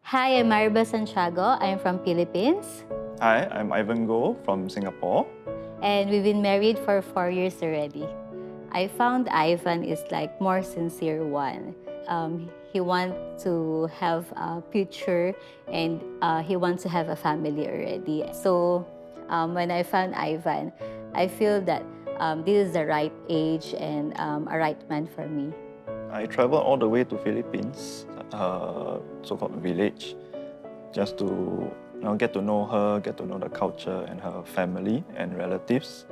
Hi, I'm Maribel Santiago. I'm from Philippines. Hi, I'm Ivan Go from Singapore. And we've been married for 4 years already. I found Ivan is like more sincere one. He wants to have a future and he wants to have a family already. So when I found Ivan, I feel that this is the right age and a right man for me. I traveled all the way to Philippines, so-called village, just to get to know her, get to know the culture and her family and relatives.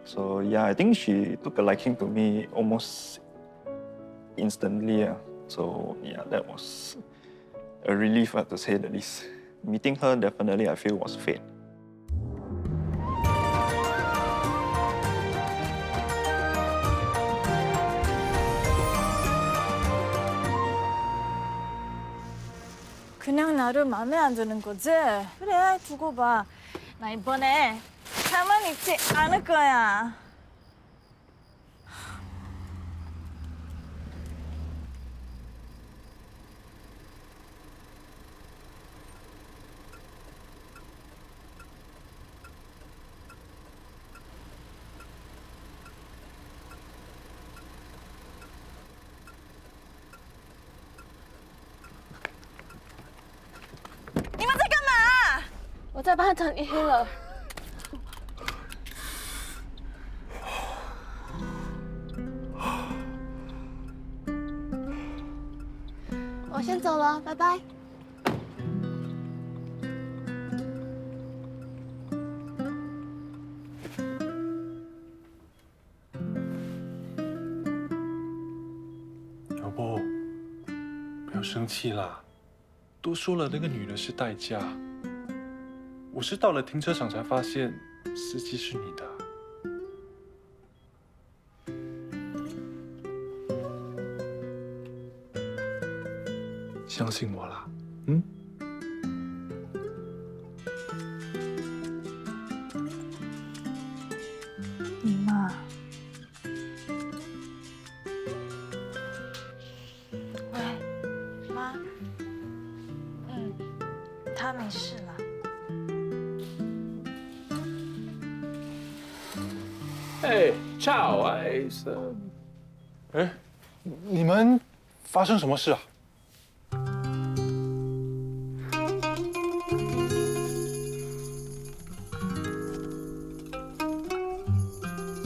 So yeah, I think she took a liking to me almost instantly. So yeah, that was a relief, to say the least. Meeting her definitely I feel was fate. 그냥 나를 마음에 안 드는 거지? 그래, 두고 봐. 나 이번에 가만히 있지 않을 거야.你们在干嘛？我在帮他整理了。我先走了，拜拜。老婆，不要生气啦。都说了，那个女的是代驾。我是到了停车场才发现，司机是你的。相信我啦，嗯？你嘛，喂，妈，他没事了。哎，ciao，哎，你们发生什么事啊？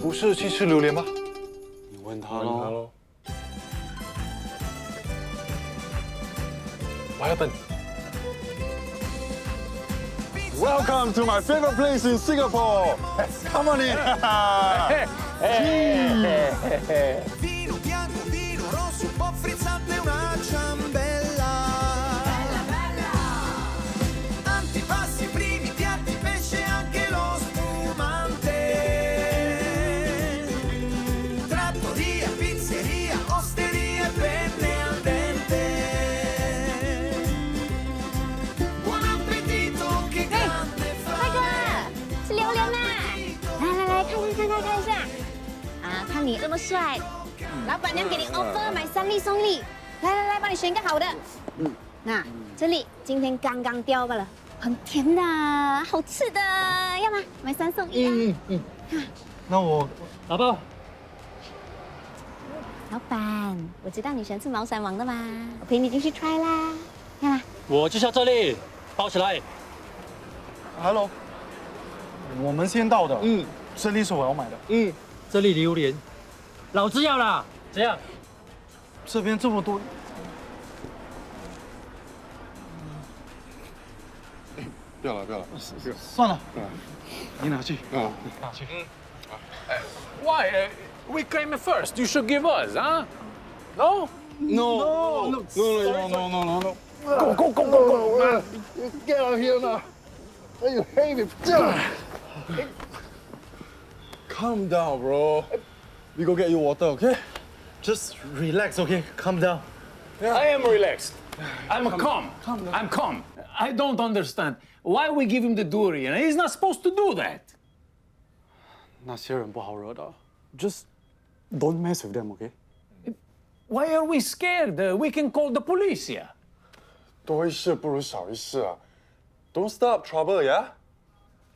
不是去吃榴莲吗？你问他问他喽。喽。What happened? Welcome to my favorite place in Singapore. Come on in. Vino bianco, vino rosso, un po' frizzante, una ciambella. Bella, bella. Antipasti, primi piatti, pesce, anche lo spumante. Trattoria, pizzeria, osteria, penne al dente. Buon appetito, che grande 帅哥，是榴莲呐！来，看一下。啊，看你这么帅，老板娘给你 offer 买3粒送1粒。来，帮你选一个好的。那这里今天刚刚钓罢了，很甜的，好吃的，要吗？买3送1啊。那我拿到。老板，我知道你喜欢吃毛山王的嘛，我陪你进去 try 啦，要吗？我就在这里，包起来。 Hello，我们先到的。这里是我要买的。这里榴莲，老子要啦！怎样？这边这么多。不要了，算了，你拿去。拿去。 Why? We came first. You should give us, huh? No? No. Go. Get out of here now. You hate me. Calm down, bro. We go get you water, okay? Just relax, okay? Calm down. I am relaxed. I'm calm. I'm calm. I don't understand why we give him the durian. He's not supposed to do that. 那些人不好惹的。Just don't mess with them, okay? Why are we scared? We can call the police here. 多一事不如少一事啊。Don't stop trouble, yeah?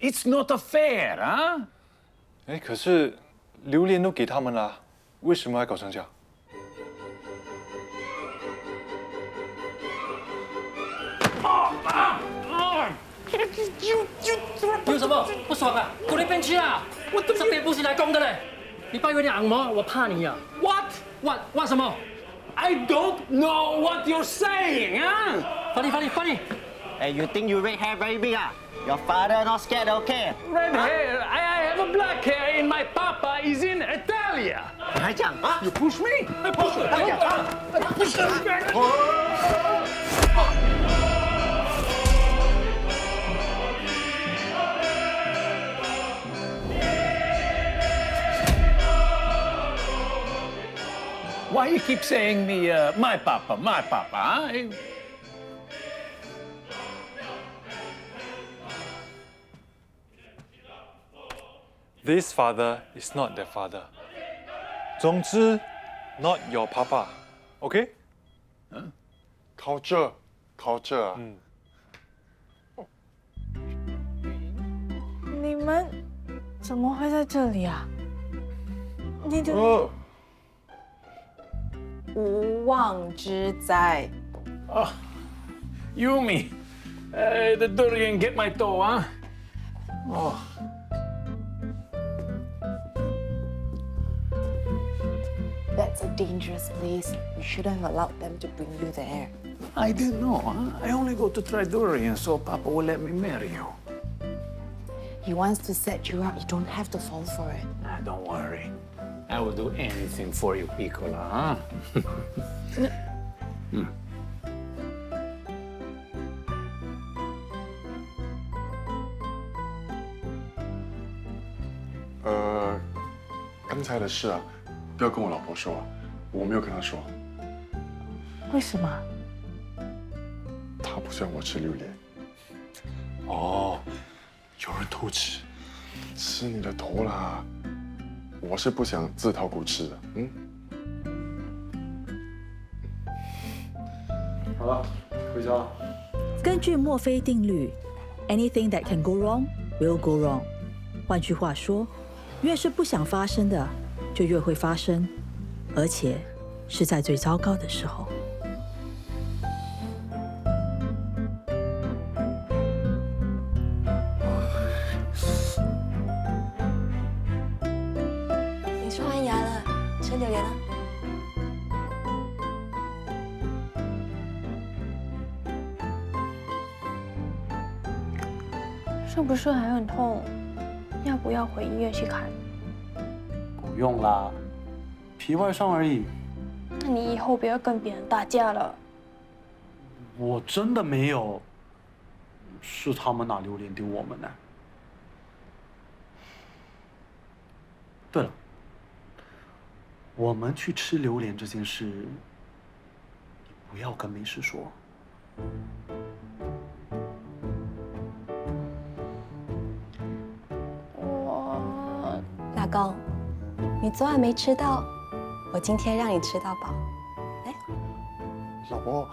It's not a fair, huh? 哎，可是榴莲都给他们了，为什么还搞成这样？有什么不爽啊？滚那边去啊！我这边不是来攻的嘞！你抱有点昂吗？我怕你呀、啊。What 什么 I don't know what you're saying, huh? Funny. Hey, you think you red hair very big, ah? Your father not scared, okay? Red hair. I have a black hair, and my papa is in Italia. 你还讲啊？ You push me? I push you. I push you. Why you keep saying me, my papa, huh? This father is not their father. 总之 not your papa. OK? Culture 啊。你们怎么会在这里啊？你的无妄之灾。 Oh, Yumi, the durian get my toe, huh? Oh. That's a dangerous place. You shouldn't have allowed them to bring you there. I didn't know, huh? I only go to try durian so Papa will let me marry you. He wants to set you up. You don't have to fall for it. Ah, don't worry. I will do anything for you, Piccola, huh? 刚才的事啊，不要跟我老婆说，我没有跟她说。为什么？她不想我吃榴莲。哦，有人偷吃。吃你的头啦！我是不想自讨苦吃的。好了，回家了。根据墨菲定律 ，anything that can go wrong will go wrong。换句话说，越是不想发生的，就越会发生，而且是在最糟糕的时候。你刷完牙了，吃榴莲了。是不是还很痛？要不要回医院去看？不用啦，皮外伤而已。那你以后不要跟别人打架了。我真的没有，是他们拿榴莲丢我们的。对了，我们去吃榴莲这件事，你不要跟美诗说。老公，你昨晚没吃到，我今天让你吃到饱。来，老婆，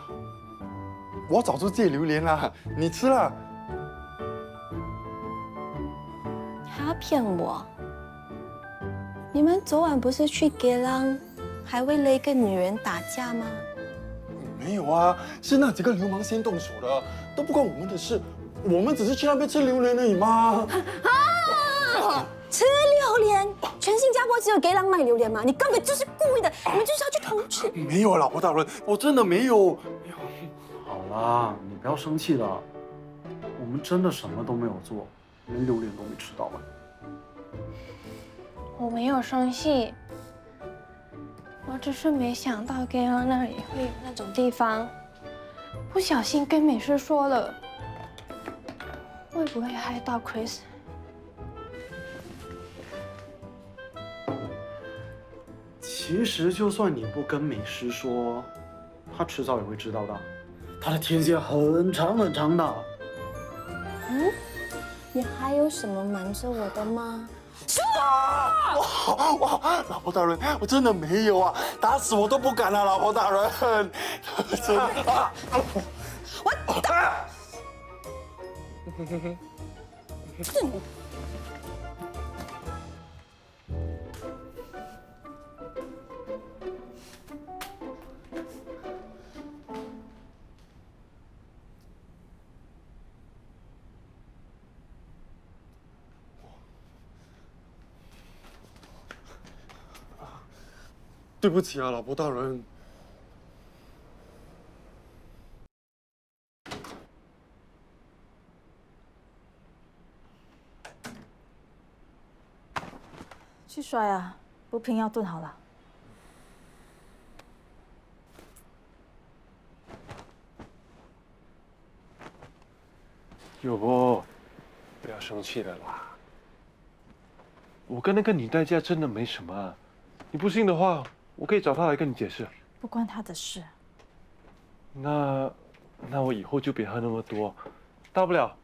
我早就戒榴莲了，你吃了。还要骗我？你们昨晚不是去给浪，还为了一个女人打架吗？没有啊，是那几个流氓先动手的，都不关我们的事。我们只是去那边吃榴莲而已嘛。啊！吃榴莲？全新加坡只有给浪卖榴莲吗？你根本就是故意的，你们就是要去偷吃。没有，老婆大人，我真的没有。好啦，你不要生气了，我们真的什么都没有做，连榴莲都没吃到嘛。我没有生气，我只是没想到给浪那里会有那种地方，不小心跟美诗说了，会不会害到 Chris？其实就算你不跟美诗说，他迟早也会知道的。他的天线很长很长的。你还有什么瞒着我的吗？哇，老婆大人，我真的没有啊，打死我都不敢啊，老婆大人。真的啊！我对不起啊，老婆大人。去摔啊，补品要炖好了。有不？不要生气了啦。我跟那个女代驾真的没什么，你不信的话，我可以找她来跟你解释。不关他的事。那我以后就别喝那么多，大不了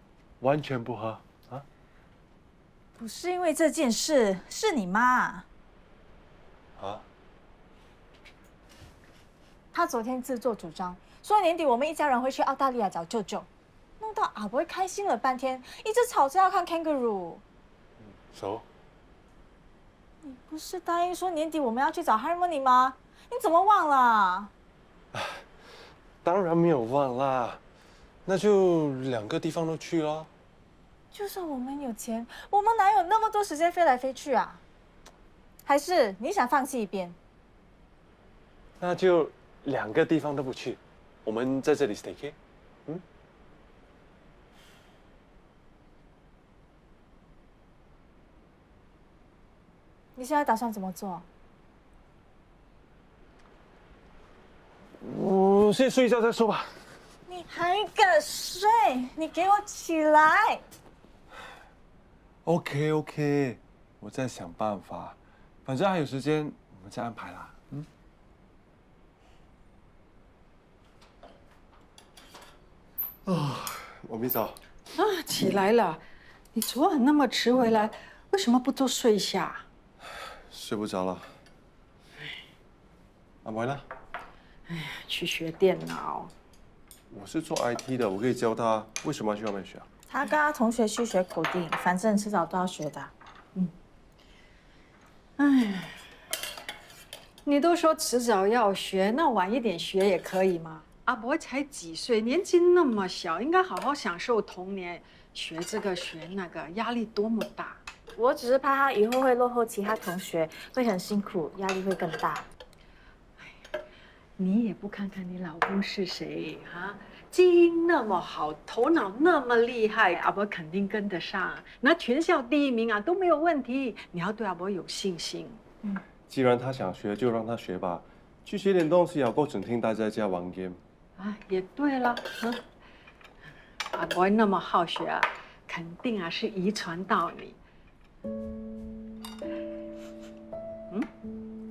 完全不喝啊。不是因为这件事，是你妈。啊？她昨天自作主张，说年底我们一家人会去澳大利亚找舅舅，弄到阿伯开心了半天，一直吵着要看 kangaroo。熟。你不是答应说年底我们要去找 Harmony 吗？你怎么忘了？当然没有忘啦，那就2个地方都去咯。就算我们有钱，我们哪有那么多时间飞来飞去啊？还是你想放弃一边？那就2个地方都不去，我们在这里 stay， 嗯？你现在打算怎么做？我先睡一觉再说吧。你还敢睡？你给我起来！ OK， 我在想办法，反正还有时间，我们再安排啦。嗯。我咪早。啊，起来了！你昨晚那么迟回来，为什么不多睡一下？睡不着了。阿妹呢？哎呀，去学电脑。我是做 IT 的，我可以教他。为什么要去外面学啊？他跟他同学去学口定，反正迟早都要学的。哎，你都说迟早要学，那晚一点学也可以嘛。阿伯才几岁，年纪那么小，应该好好享受童年，学这个学那个，压力多么大。我只是怕他以后会落后其他同学，会很辛苦，压力会更大。你也不看看你老公是谁啊？基因那么好，头脑那么厉害，阿伯肯定跟得上，拿全校第1名啊都没有问题。你要对阿伯有信心。既然他想学，就让他学吧，去学点东西，好过整天待在家玩 game。啊，也对了，阿伯那么好学啊，肯定啊是遗传到你。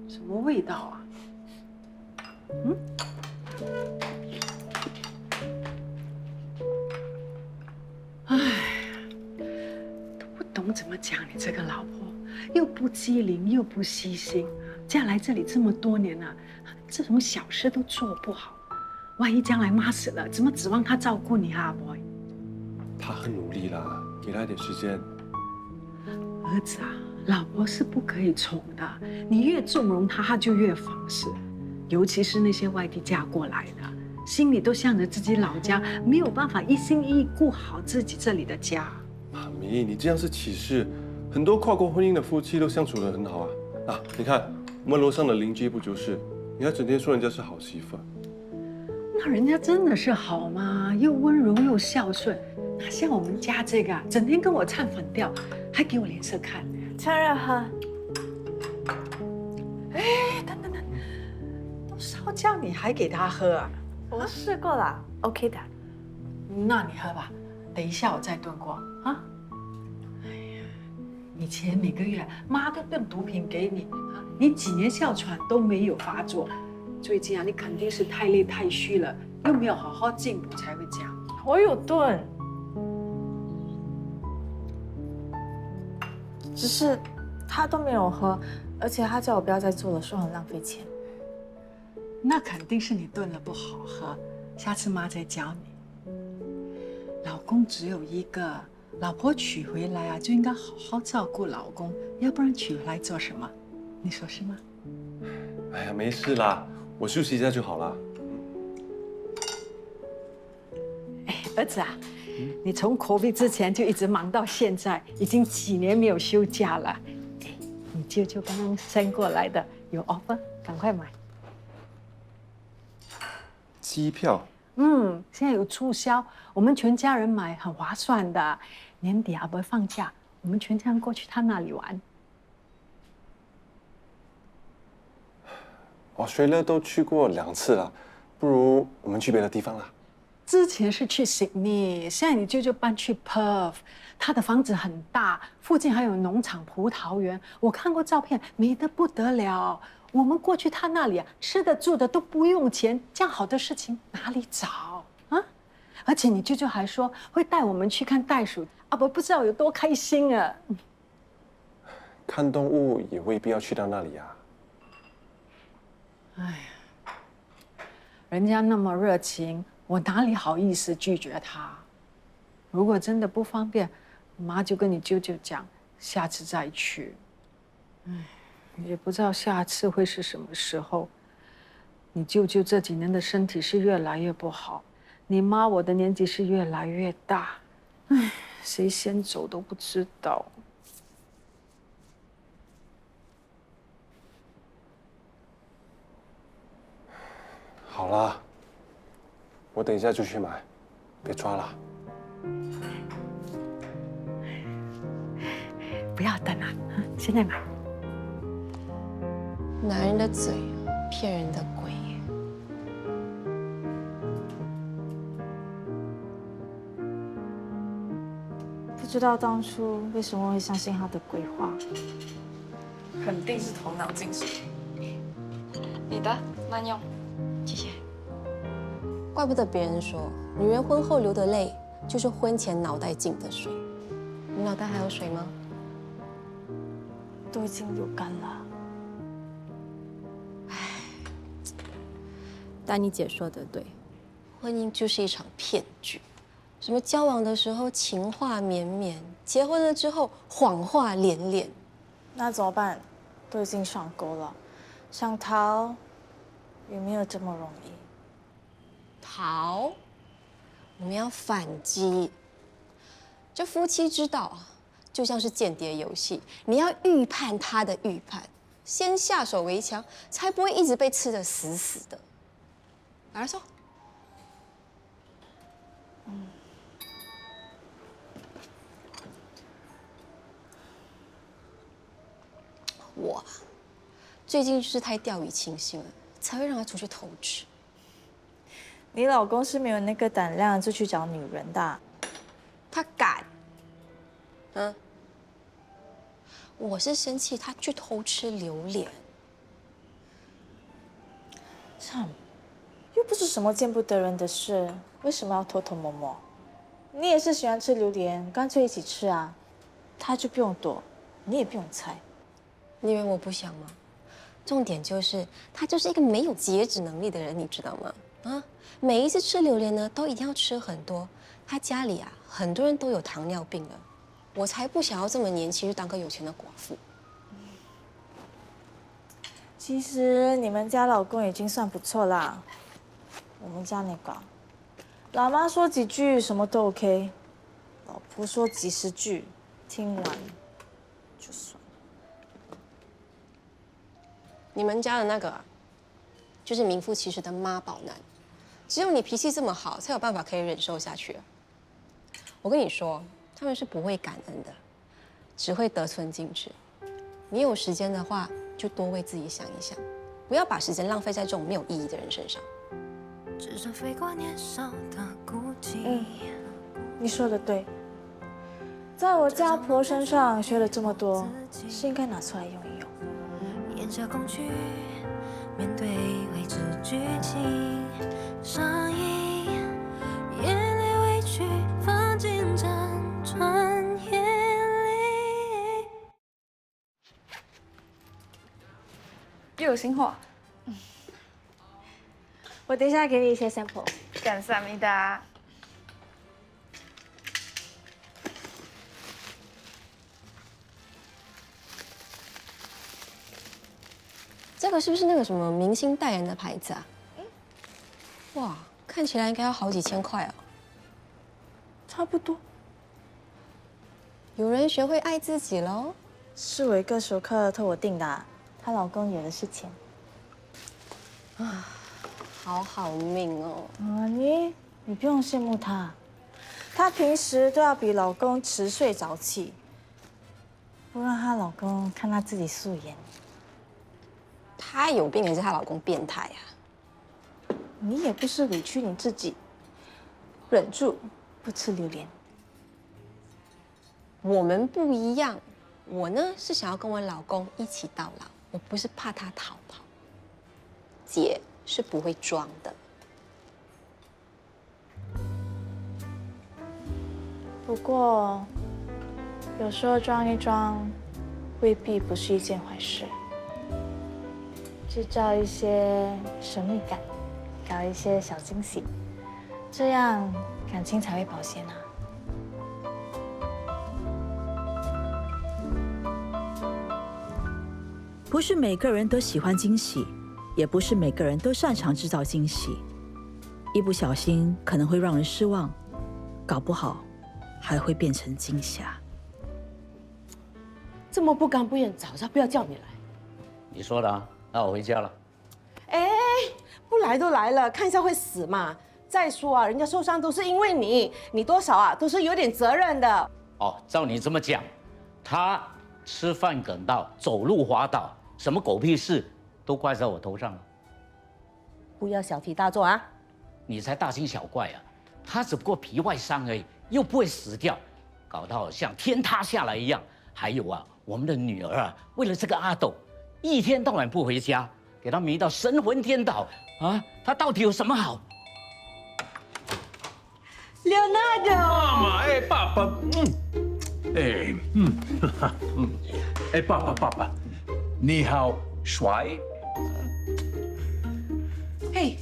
什么味道啊？都不懂怎么讲你这个老婆，又不机灵又不细心，嫁来这里这么多年了，这种小事都做不好，万一将来妈死了，怎么指望她照顾你啊，阿伯？他很努力啦，给他一点时间。儿子啊，老婆是不可以宠的，你越纵容她，她就越放肆。尤其是那些外地嫁过来的，心里都想着自己老家，没有办法一心一意顾好自己这里的家。妈咪，你这样是歧视。很多跨国婚姻的夫妻都相处得很好啊。啊，你看我们楼上的邻居不就是？你还整天说人家是好媳妇。那人家真的是好吗？又温柔又孝顺，哪像我们家这个啊，整天跟我唱反调，还给我脸色看。趁热喝。哎，等，都烧焦你还给他喝啊？我试过了 ，OK 的。那你喝吧，等一下我再炖锅啊。哎呀，以前每个月妈都炖毒品给你啊，你几年哮喘都没有发作。最近啊，你肯定是太累太虚了，又没有好好进补才会这样。我有炖，只是他都没有喝，而且他叫我不要再做了，说很浪费钱。那肯定是你炖了不好喝，下次妈再教你。公只有一个，老婆娶回来啊，就应该好好照顾老公，要不然娶回来做什么？你说是吗？哎呀，没事啦，我休息一下就好了。哎，儿子啊，你从 COVID 之前就一直忙到现在，已经几年没有休假了。哎，你舅舅刚刚send过来的有 offer， 赶快买。机票？现在有促销，我们全家人买很划算的。年底阿伯放假，我们全家人过去他那里玩。Australia 都去过2次了，不如我们去别的地方啦。之前是去 Sydney， 现在你舅舅搬去 Perth， 他的房子很大，附近还有农场、葡萄园，我看过照片，美得不得了。我们过去他那里啊，吃的住的都不用钱，这样好的事情哪里找啊？而且你舅舅还说会带我们去看袋鼠，阿伯不知道有多开心啊！看动物也未必要去到那里啊。哎呀，人家那么热情，我哪里好意思拒绝他？如果真的不方便，妈就跟你舅舅讲，下次再去。哎，也不知道下次会是什么时候。你舅舅这几年的身体是越来越不好，你妈我的年纪是越来越大，哎，谁先走都不知道。好啦，我等一下就去买，别抓了。不要等啊，现在买。男人的嘴骗人的鬼。不知道当初为什么会相信他的鬼话，肯定是头脑进水。你的慢用，谢谢。怪不得别人说，女人婚后流的泪，就是婚前脑袋进的水。你脑袋还有水吗？都已经流干了。丹妮姐说的对，婚姻就是一场骗局。什么交往的时候情话绵绵，结婚了之后谎话连连。那怎么办？都已经上钩了，想逃也没有这么容易。逃，我们要反击。这夫妻之道啊，就像是间谍游戏，你要预判他的预判，先下手为强，才不会一直被吃得死死的。来说。我最近就是太掉以轻心了，才会让他出去偷吃。你老公是没有那个胆量就去找女人的。他敢？我是生气他去偷吃榴莲。참，又不是什么见不得人的事，为什么要偷偷摸摸？你也是喜欢吃榴莲，干脆一起吃啊。他就不用躲，你也不用猜。你以为我不想吗？重点就是他就是一个没有节制能力的人，你知道吗？啊，每一次吃榴莲呢，都一定要吃很多。他家里啊，很多人都有糖尿病了，我才不想要这么年轻就当个有钱的寡妇。其实你们家老公已经算不错啦。我们家那个，老妈说几句什么都 OK， 老婆说几十句，听完就算。你们家的那个啊，就是名副其实的妈宝男，只有你脾气这么好，才有办法可以忍受下去。我跟你说，他们是不会感恩的，只会得寸进尺。你有时间的话，就多为自己想一想，不要把时间浪费在这种没有意义的人身上。你说的对，在我家婆身上学了这么多，是应该拿出来用一用。咽下恐惧，面对未知剧情，上映，眼泪委屈放进辗转眼里。又有新货，我等一下给你一些 sample。 감사합니다。 这个是不是那个什么明星代言的牌子啊？哇，看起来应该要好几千块哦。差不多。有人学会爱自己喽。是我一个熟客托我订的啊，她老公有的是钱。啊，好好命哦。啊，你不用羡慕她，她平时都要比老公迟睡早起，不让她老公看她自己素颜。她有病还是她老公变态啊？你也不是委屈你自己，忍住不吃榴莲。我们不一样，我呢是想要跟我老公一起到老，我不是怕他逃跑。姐是不会装的。不过，有时候装一装，未必不是一件坏事。制造一些神秘感，搞一些小惊喜，这样感情才会保鲜啊。不是每个人都喜欢惊喜，也不是每个人都擅长制造惊喜。一不小心可能会让人失望，搞不好还会变成惊吓。这么不甘不愿，早知道不要叫你来。你说的啊，那我回家了。哎，不来都来了，看一下会死嘛。再说啊，人家受伤都是因为你，你多少啊都是有点责任的。哦，照你这么讲，他吃饭梗到，走路滑倒，什么狗屁事都怪在我头上了。不要小题大做啊！你才大惊小怪啊！他只不过皮外伤而已，又不会死掉，搞得好像天塌下来一样。还有啊，我们的女儿啊，为了这个阿斗，一天到晚不回家，给他迷到神魂颠倒啊！他到底有什么好 ？Leonardo， 妈妈，哎，爸爸，哎，爸爸，你好帅。嘿，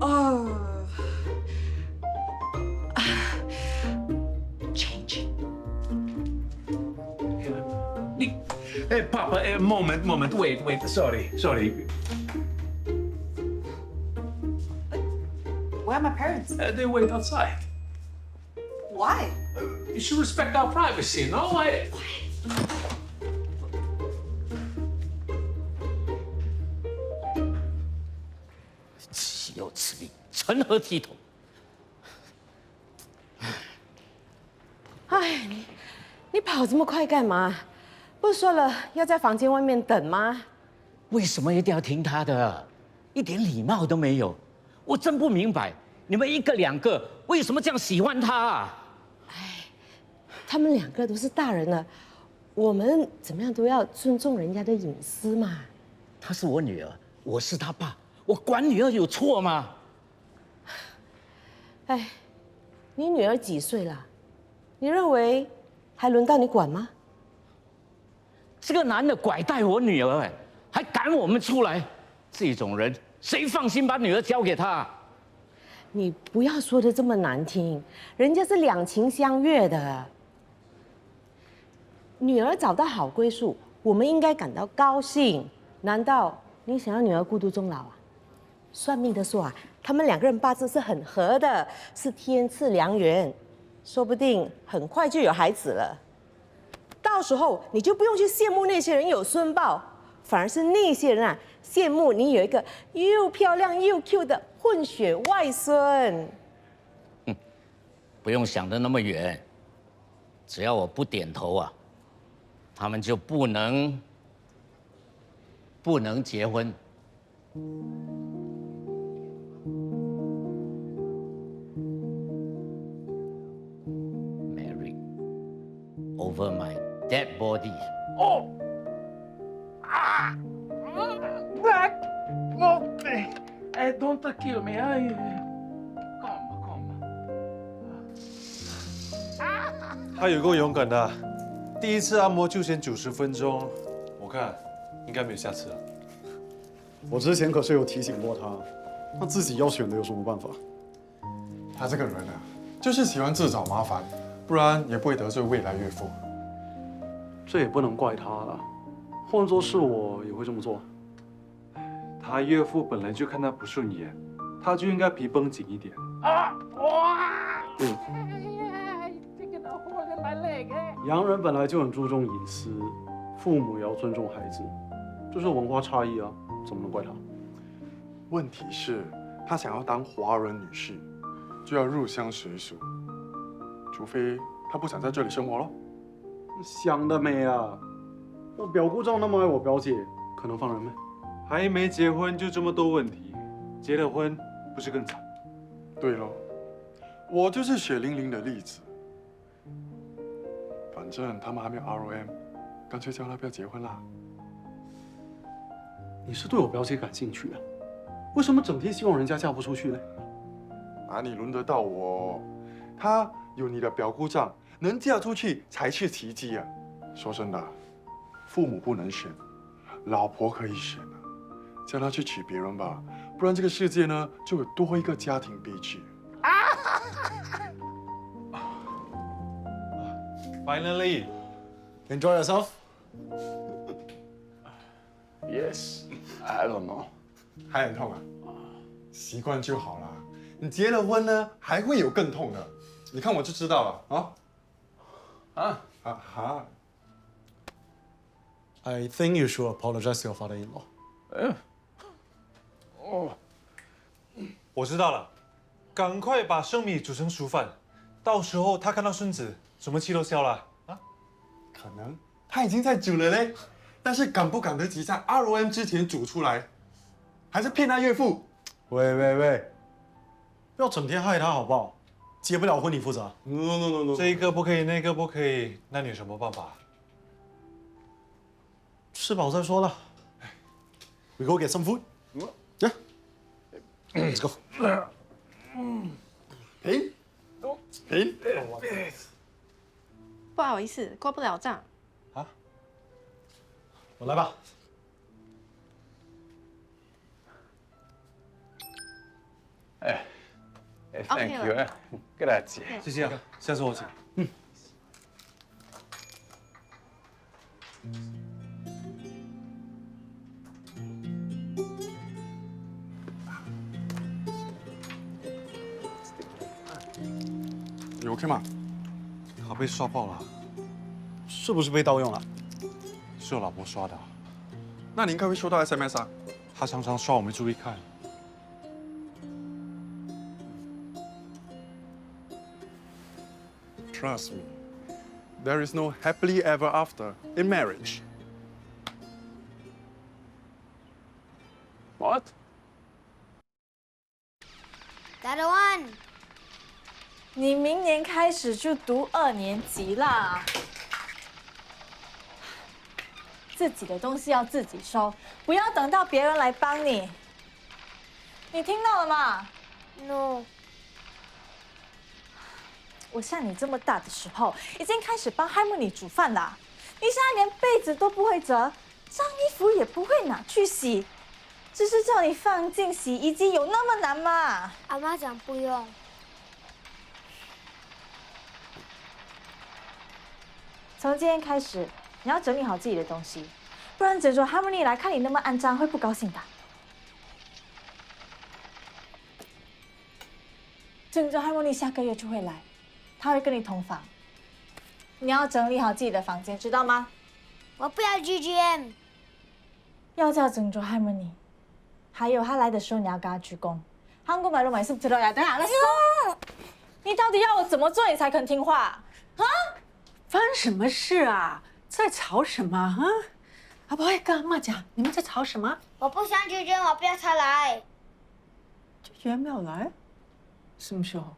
哦。Hey, Papa, a moment, wait, sorry. Where are my parents? They wait outside. Why? You should respect our privacy, no? Why? 岂有此理！成何体统？哎，你跑这么快干嘛？不是说了要在房间外面等吗？为什么一定要听他的？一点礼貌都没有！我真不明白，你们一个两个为什么这样喜欢他啊？哎，他们两个都是大人了，我们怎么样都要尊重人家的隐私嘛。她是我女儿，我是她爸，我管女儿有错吗？哎，你女儿几岁了？你认为还轮到你管吗？这个男的拐带我女儿，哎，还赶我们出来，这种人谁放心把女儿交给他？你不要说的这么难听，人家是两情相悦的。女儿找到好归宿，我们应该感到高兴。难道你想要女儿孤独终老啊？算命的说啊，他们两个人八字是很合的，是天赐良缘，说不定很快就有孩子了。到时候你就不用去羡慕那些人有孙抱，反而是那些人啊羡慕你有一个又漂亮又 Q 的混血外孙。不用想得那么远，只要我不点头啊，他们就不能结婚。Marry over my dead body. Oh! Ah! That! Okay. Don't kill me. Calm. 他有够勇敢的，第一次按摩就先90分钟，我看应该没有下次了。我之前可是有提醒过他，他自己要选的有什么办法？他这个人啊，就是喜欢自找麻烦，不然也不会得罪未来岳父。这也不能怪他了，换作是我也会这么做。他岳父本来就看他不顺眼，他就应该皮绷紧一点。洋人本来就很注重隐私，父母也要尊重孩子，这是文化差异啊，怎么能怪他？问题是，她想要当华人女婿，就要入乡随俗，除非她不想在这里生活咯。想得美啊！我表姑丈那么爱我表姐，可能放人吗？还没结婚就这么多问题，结了婚不是更惨？对咯，我就是血淋淋的例子。反正他们还没有 ROM， 干脆叫他不要结婚啦。你是对我表姐感兴趣啊？为什么整天希望人家嫁不出去呢？哪里轮得到我？她有你的表姑丈，能嫁出去才是奇迹啊！说真的，父母不能选，老婆可以选啊。叫她去娶别人吧，不然这个世界呢就有多一个家庭悲剧。Finally, enjoy yourself. Yes, I don't know. 还很痛啊？习惯就好啦。你结了婚呢，还会有更痛的。你看我就知道了啊。哈。 I think you should apologize to your father-in-law. 我知道了，赶快把生米煮成熟饭，到时候他看到孙子，什么气都消了啊。可能他已经在煮了嘞，但是赶不赶得及在 ROM 之前煮出来，还是骗他岳父？喂，不要整天害他好不好？结不了婚你负责。No， 这个不可以，那个不可以，那你有什么办法？吃饱再说了。We go get some food. Yeah. Let's go. 停。不好意思，过不了账。我来吧。Thank you. Grazie. 谢谢啊，下次我请。你 OK 吗？卡被刷爆了，是不是被盗用了？是我老婆刷的。那你应该会收到 SMS 啊。她常常刷，我没注意看。 Trust me, there is no happily ever after in marriage. What? Dada One， 你明年开始就读2年级啦，自己的东西要自己收，不要等到别人来帮你。你听到了吗 ？No。我像你这么大的时候，已经开始帮 Harmony 煮饭啦。你现在连被子都不会折，脏衣服也不会拿去洗，只是叫你放进洗衣机，有那么难吗？阿妈讲不用。从今天开始，你要整理好自己的东西，不然整桌 Harmony 来看你那么肮脏，会不高兴的。整桌 Harmony 下个月就会来。 他会跟你同房，你要整理好自己的房间，知道吗？我不要 GGM， 要叫整桌 Harmony， 还有他来的时候你要跟他鞠躬。한국 말로 말씀드려야 돼， 알았어？ 你到底要我怎么做你才肯听话？啊？发生什么事啊？在吵什么啊？阿伯跟阿妈讲，你们在吵什么？我不想 GGM， 我不要他来。GGM没有来？什么时候？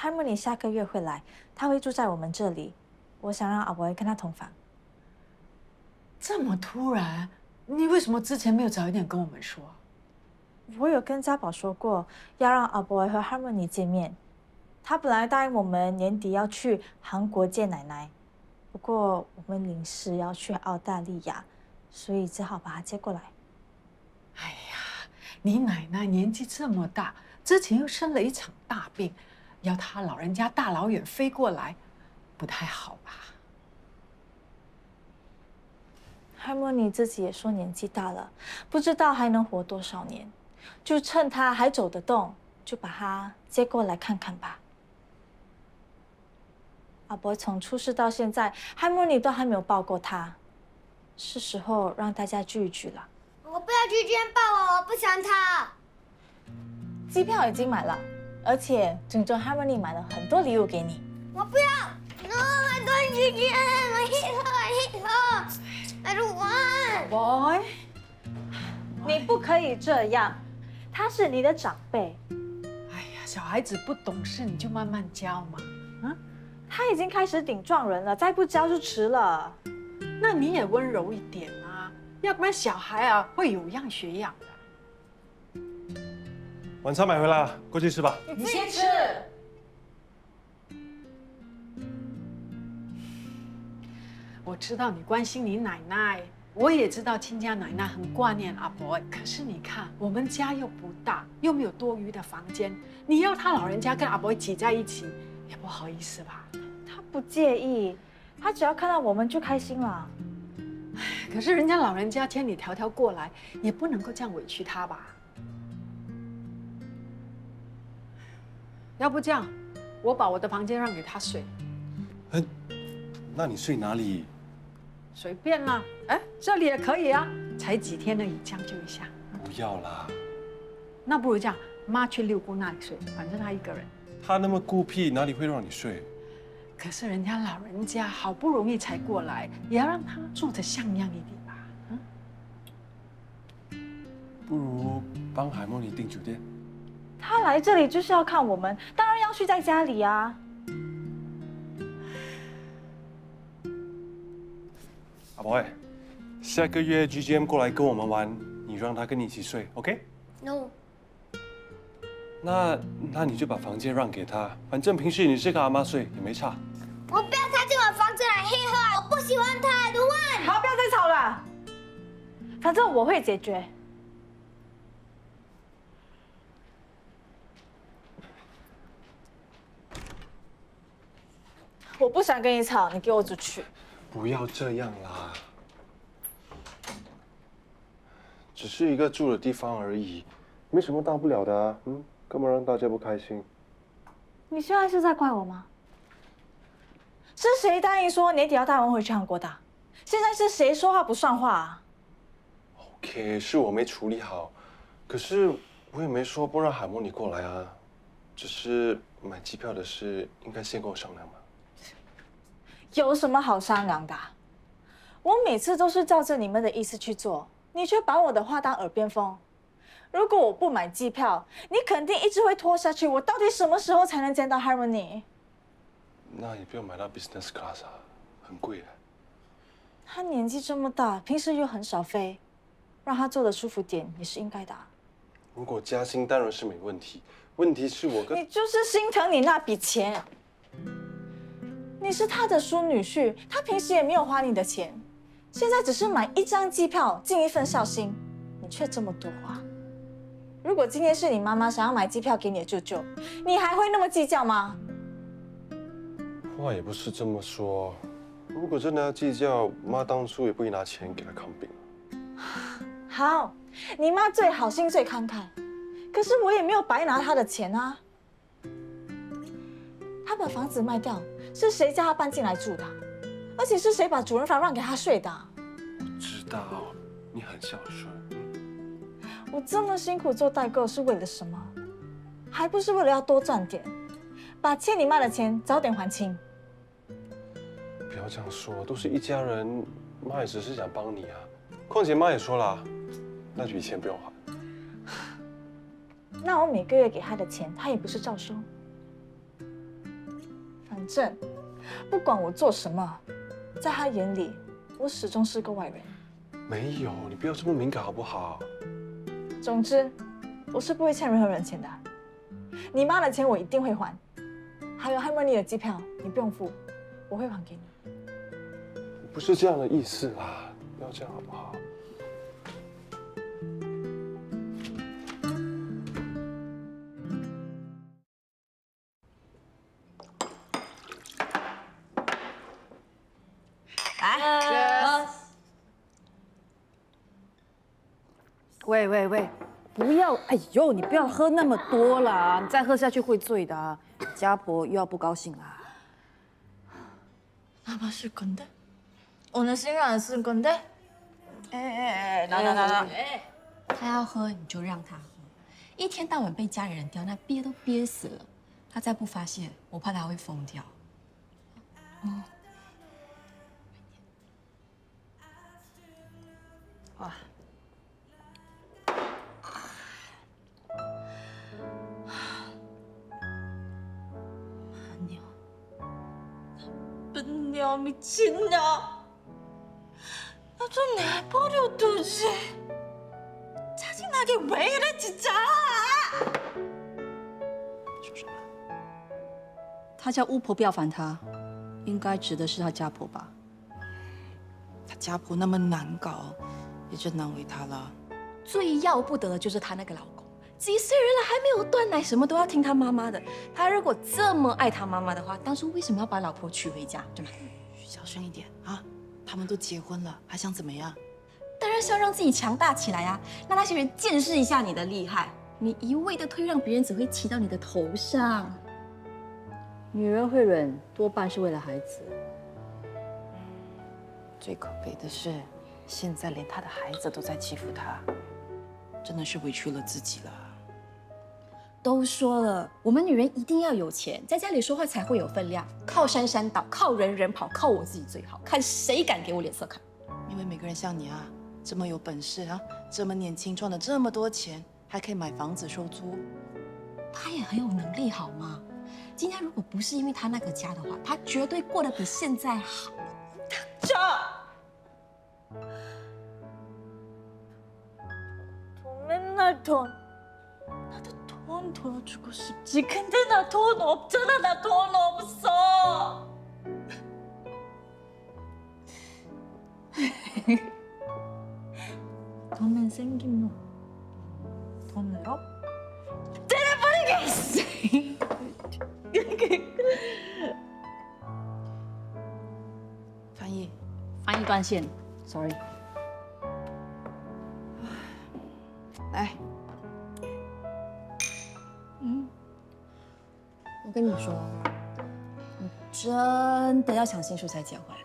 Harmony 下个月会来，他会住在我们这里。我想让阿伯跟他同房。这么突然，你为什么之前没有早一点跟我们说？我有跟家宝说过，要让阿伯和 Harmony 见面。他本来答应我们年底要去韩国见奶奶，不过我们临时要去澳大利亚，所以只好把他接过来。哎呀，你奶奶年纪这么大，之前又生了一场大病。 要他老人家大老远飞过来，不太好吧 Harmony 自己也说年纪大了，不知道还能活多少年，就趁他还走得动，就把他接过来看看吧。阿伯从出事到现在，Harmony 都还没有抱过他，是时候让大家聚一聚了。我不要GGM抱我，我不想他。机票已经买了，而且郑州 Harmony 买了很多礼物给你。我不要，No，I don't GGM，I hate her，I don't want。 Boy， 你不可以这样，他是你的长辈。哎呀，小孩子不懂事，你就慢慢教嘛。他已经开始顶撞人了，再不教就迟了。那你也温柔一点啊，要不然小孩啊会有样学样的。晚餐买回来了，过去吃吧。你先吃。我知道你关心你奶奶，我也知道亲家奶奶很挂念阿伯。可是你看，我们家又不大，又没有多余的房间，你要他老人家跟阿伯挤在一起，也不好意思吧？他不介意，他只要看到我们就开心了。可是人家老人家千里迢迢过来，也不能够这样委屈他吧？要不这样，我把我的房间让给他睡。那你睡哪里？随便啦，哎，这里也可以啊，才几天而已，将就一下。不要啦，那不如这样，妈去六姑那里睡，反正她一个人。他那么孤僻，哪里会让你睡？可是人家老人家好不容易才过来，也要让他住得像样一点吧？不如帮海梦妮订酒店。他来这里就是要看我们，当然要睡在家里啊。阿伯，下个月 GGM 过来跟我们玩，你让他跟你一起睡 ，OK？ No。那你就把房间让给他，反正平时你是跟阿妈睡也没差。我不要他进我房子来黑喝，我不喜欢他，I don't want。好，不要再吵了，反正我会解决。我不想跟你吵，你给我出去。不要这样啦，只是一个住的地方而已，没什么大不了的啊。干嘛让大家不开心？你现在是在怪我吗？是谁答应说年底要带我们回去韩国的？现在是谁说话不算话啊 ？OK， 是我没处理好，可是我也没说不让海梦你过来啊，只是买机票的事应该先跟我商量嘛。有什么好商量的？我每次都是照着你们的意思去做，你却把我的话当耳边风。如果我不买机票，你肯定一直会拖下去。我到底什么时候才能见到 Harmony？ 那也不用买到 business class 啊，很贵的。他年纪这么大，平时又很少飞，让他坐得舒服点也是应该的。如果加薪当然是没问题，问题是我跟你就是心疼你那笔钱。你是他的孙女婿，他平时也没有花你的钱，现在只是买一张机票，尽一份孝心，你却这么多花。如果今天是你妈妈想要买机票给你的舅舅，你还会那么计较吗？话也不是这么说，如果真的要计较，妈当初也不会拿钱给他看病。好，你妈最好心最慷慨，可是我也没有白拿她的钱啊。她把房子卖掉，是谁叫她搬进来住的？而且是谁把主人房让给她睡的？我知道，你很孝顺。我这么辛苦做代购是为了什么？还不是为了要多赚点，把欠你妈的钱早点还清。不要这样说，都是一家人，妈也只是想帮你啊。况且妈也说了，那笔钱不用还。那我每个月给她的钱，她也不是照收。反正不管我做什么，在她眼里，我始终是个外人。没有，你不要这么敏感好不好？总之，我是不会欠任何人钱的。你妈的钱我一定会还，还有 Harmony 的机票你不用付，我会还给你。不是这样的意思啦，不要这样好不好？来，喂，不要！哎呦，你不要喝那么多啦，你再喝下去会醉的啊。家婆又要不高兴啦。 나 마실 건데? 오늘 신경 안 쓸 건데? 나. 他要喝你就让他喝，一天到晚被家里人刁难，憋都憋死了。他再不发泄，我怕他会疯掉。哇！ 야 미친냐? 나 좀 내버려 두지. 짜증나게 왜 이래 진짜? 他叫巫婆不要烦他，应该指的是他家婆吧？他家婆那么难搞，也真难为他了。最要不得的就是她那个老公，几岁人了还没有断奶，什么都要听他妈妈的。他如果这么爱他妈妈的话，当初为什么要把老婆娶回家，对吗？ 小声一点啊！他们都结婚了，还想怎么样？当然是要让自己强大起来啊！让那些人见识一下你的厉害。你一味的退让别人，只会骑到你的头上。女人会忍，多半是为了孩子。最可悲的是，现在连他的孩子都在欺负他，真的是委屈了自己了。 都说了，我们女人一定要有钱，在家里说话才会有分量。靠山山倒，靠人人跑，靠我自己最好。看谁敢给我脸色看。因为每个人像你啊，这么有本事啊，这么年轻，赚了这么多钱，还可以买房子收租。他也很有能力，好吗？今天如果不是因为他那个家的话，他绝对过得比现在好。这。 맨날 돈. 나도 돈 돌려주고 싶지. 근데 나 돈 없잖아. 나 돈 없어. 돈은 생기면 돈으로 때려버리겠어. 翻译断线 ，sorry。来，我跟你说，你真的要想清楚才结婚。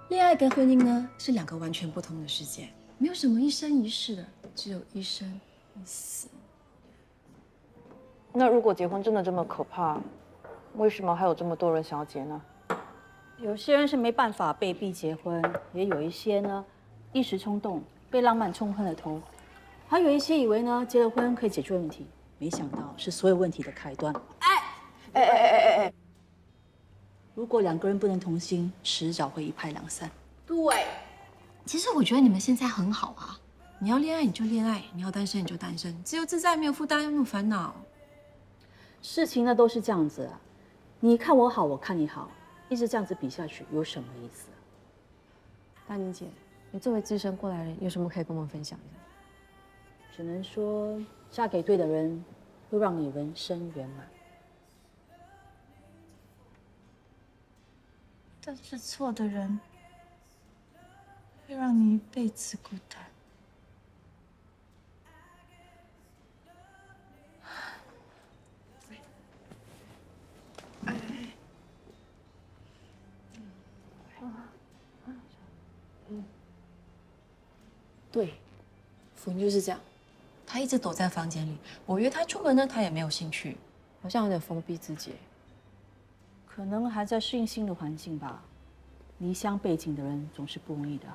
恋爱跟婚姻呢是两个完全不同的世界，没有什么一生一世的，只有一生一死。那如果结婚真的这么可怕，为什么还有这么多人想要结呢？有些人是没办法被逼结婚，也有一些呢一时冲动被浪漫冲昏了头，还有一些以为呢结了婚可以解决问题，没想到是所有问题的开端。哎！如果两个人不能同心，迟早会一拍两散。对，其实我觉得你们现在很好啊。你要恋爱你就恋爱，你要单身你就单身，自由自在，没有负担，没有烦恼。事情呢都是这样子啊，你看我好，我看你好，一直这样子比下去有什么意思？大宁姐，你作为资深过来人，有什么可以跟我们分享一下？只能说，嫁给对的人，会让你人生圆满。但是错的人，会让你一辈子孤单。对，福音就是这样，他一直躲在房间里，我约他出门呢，他也没有兴趣，好像有点封闭自己。可能还在适应新的环境吧。离乡背景的人总是不容易的。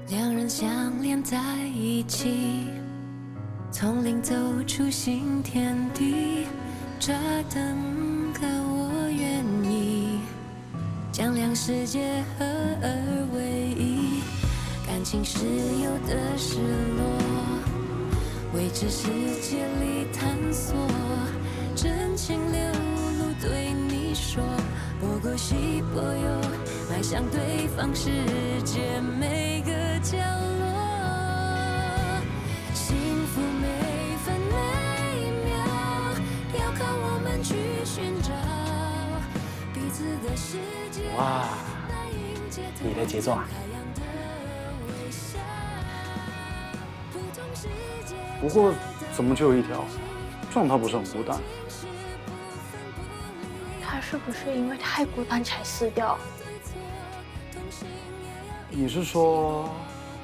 两人相连在一起，从零走出新天地，这等个我愿意将两世界合而为一，感情是有的失落，未知世界里探索，真情流露对你说，波过西波游，迈向对方世界每个角落，付每分每秒，要靠我们去寻找彼此的世界。哇，你的节奏啊！不过怎么只有一条？这样他不是很孤单？他是不是因为太孤单才死掉？你是说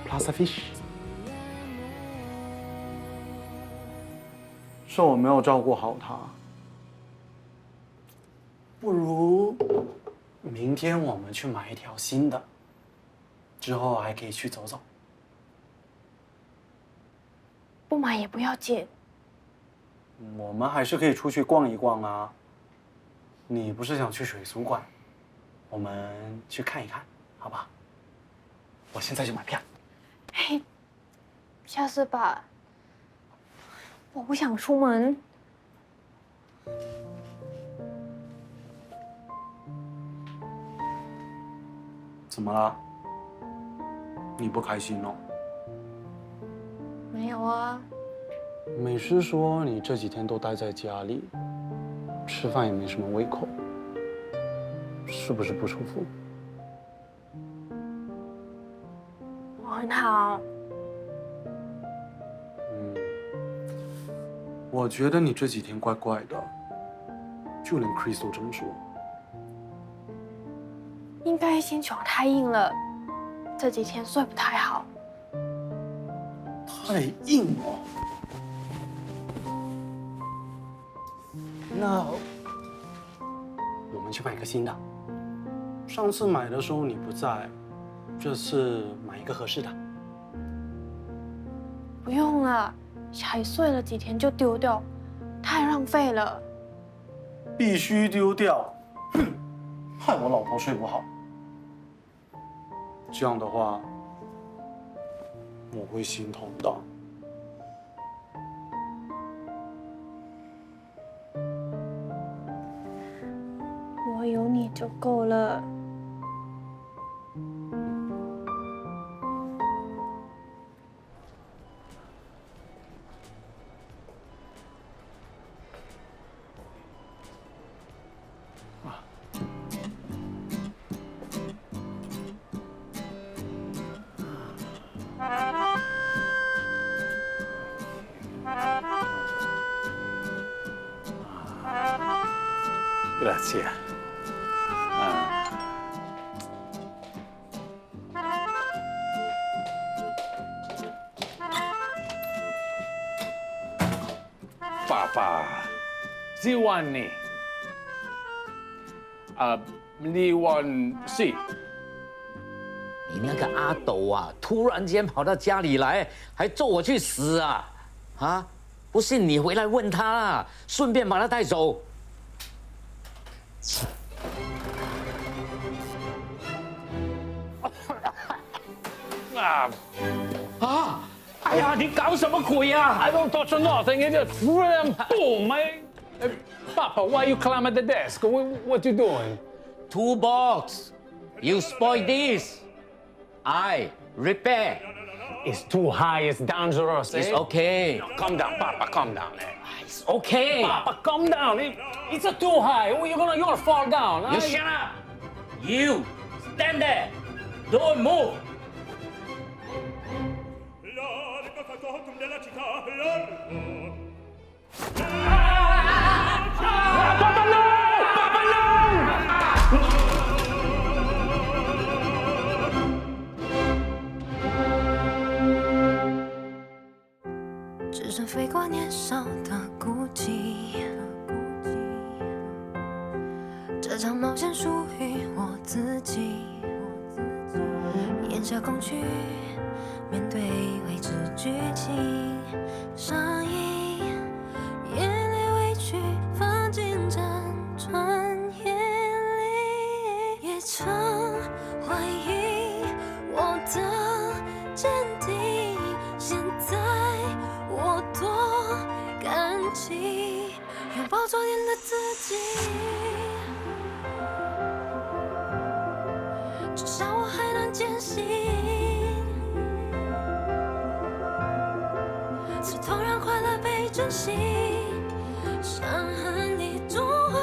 Plaza Fish？ 是我没有照顾好他。不如明天我们去买一条新的，之后还可以去走走。不买也不要紧。我们还是可以出去逛一逛啊。你不是想去水族馆？我们去看一看，好不好？我现在就买票。嘿，下次吧。我不想出门。怎么了？你不开心哦？没有啊。美诗说你这几天都待在家里，吃饭也没什么胃口，是不是不舒服？我很好。我觉得你这几天怪怪的，就连 Chris 都这么说。应该先床太硬了，这几天睡不太好。太硬了。那我们去买个新的。上次买的时候你不在，这次买一个合适的。不用了，才睡了几天就丢掉，太浪费了。必须丢掉！哼，害我老婆睡不好。这样的话，我会心疼的。我有你就够了。Grazie. 爸爸，Giovanni，Giovanni，你那个阿斗啊，突然间跑到家里来，还咒我去死啊！啊，不信你回来问他啊，顺便把他带走。啊！哎呀，你搞什么鬼啊 I don't touch nothing. It just boom. Papa, why you climb at the desk? What you doing? Toolbox, you spoil this. I repair. It's too high. It's dangerous. It's eh? okay. No, calm down, Papa. Calm down. It's okay. Papa, calm down. It's too high. You're gonna fall down. You shut up. You stand there. Don't move. Papa, no! Papa, no! 只剩飞过年少的孤寂，这场冒险属于我自己。咽下恐惧，面对未知剧情，上映，眼泪委屈放进辗转眼里，也曾怀疑我的坚定，现在我多感激拥抱昨天的自己，至少我还能坚信，刺痛让快乐被珍惜，伤痕你终会